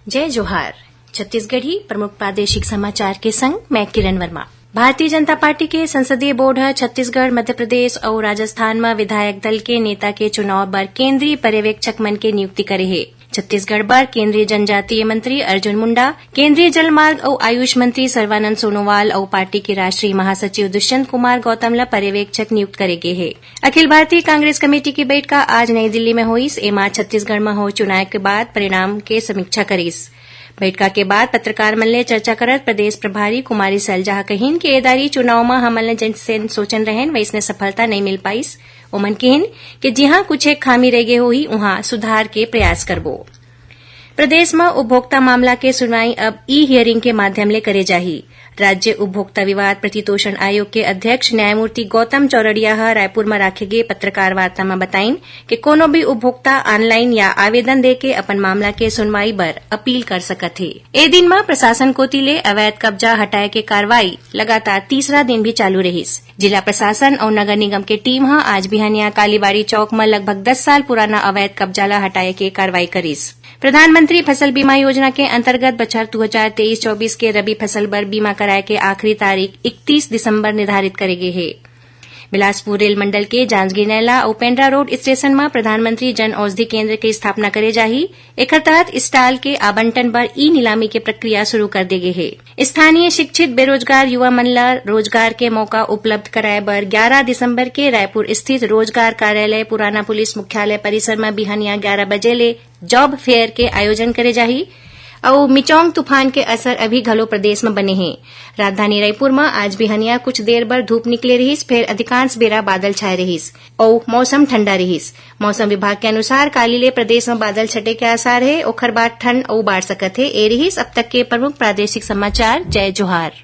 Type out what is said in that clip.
जय जोहार। छत्तीसगढ़ी प्रमुख प्रादेशिक समाचार के संग मैं किरण वर्मा। भारतीय जनता पार्टी के संसदीय बोर्ड छत्तीसगढ़, मध्य प्रदेश और राजस्थान में विधायक दल के नेता के चुनाव बर केंद्रीय पर्यवेक्षक मन के नियुक्ति करे है। छत्तीसगढ़ बर केंद्रीय जनजातीय मंत्री अर्जुन मुंडा, केंद्रीय जलमार्ग और आयुष मंत्री सर्बानंद सोनोवाल और पार्टी के राष्ट्रीय महासचिव दुष्यंत कुमार गौतम ला पर्यवेक्षक नियुक्त करे गे है। अखिल भारतीय कांग्रेस कमेटी की बैठक आज नई दिल्ली में हुईस। एमा छत्तीसगढ़ में हो चुनाव के बाद परिणाम के समीक्षा करीस। बैठक के बाद पत्रकार मन ले चर्चा करत प्रदेश प्रभारी कुमारी सैलजा कहिन कि एदारी चुनाव में हमन ल जैसे सोचन रहन वैसने सफलता नहीं मिल पाइस। ओमन कहिन कि जिहां कुछ एक खामी रह गए होही उहां सुधार के प्रयास करबो। प्रदेश में उपभोक्ता मामला के सुनवाई अब ई हियरिंग के माध्यम ले करे जाही। राज्य उपभोक्ता विवाद प्रतितोषण आयोग के अध्यक्ष न्यायमूर्ति गौतम चौरड़िया रायपुर में राखे गए पत्रकार वार्ता में बताइन कि कोनो भी उपभोक्ता ऑनलाइन या आवेदन देके अपन मामला के सुनवाई बर अपील कर सकत है। ए दिन में प्रशासन कोती ले अवैध कब्जा हटाए के कार्रवाई लगातार तीसरा दिन भी चालू रहीस। जिला प्रशासन और नगर निगम के टीम आज बिहानिया कालीबाड़ी चौक में लगभग 10 साल पुराना अवैध कब्जा ला हटाए के कार्रवाई करीस। प्रधानमंत्री फसल बीमा योजना के अंतर्गत बछर 2023-24 के रबी फसल बर बीमा कराए के आखिरी तारीख 31 दिसंबर निर्धारित करे गए है। बिलासपुर रेल मंडल के जांजगीर नैला और पेंड्रा रोड स्टेशन में प्रधानमंत्री जन औषधि केंद्र की स्थापना करे जाही। एकर तहत स्टॉल के आवंटन पर ई नीलामी के प्रक्रिया शुरू कर दी गई है। स्थानीय शिक्षित बेरोजगार युवा मन ला रोजगार के मौका उपलब्ध कराए बर 11 दिसंबर के रायपुर स्थित रोजगार कार्यालय पुराना पुलिस मुख्यालय परिसर में बिहानिया 11 बजे ले जॉब फेयर के आयोजन करे जाही। और मिचोंग तूफान के असर अभी घलो प्रदेश में बने हैं। राजधानी रायपुर में आज बिहनिया कुछ देर बर धूप निकले रहीस, फिर अधिकांश बेरा बादल छाए रहीस और मौसम ठंडा रहीस। मौसम विभाग के अनुसार काली ले प्रदेश में बादल छटे के आसार है। ओखर बाद ठंड और बाढ़ सकत है। ए रहीस अब तक के प्रमुख प्रादेशिक समाचार। जय जोहार।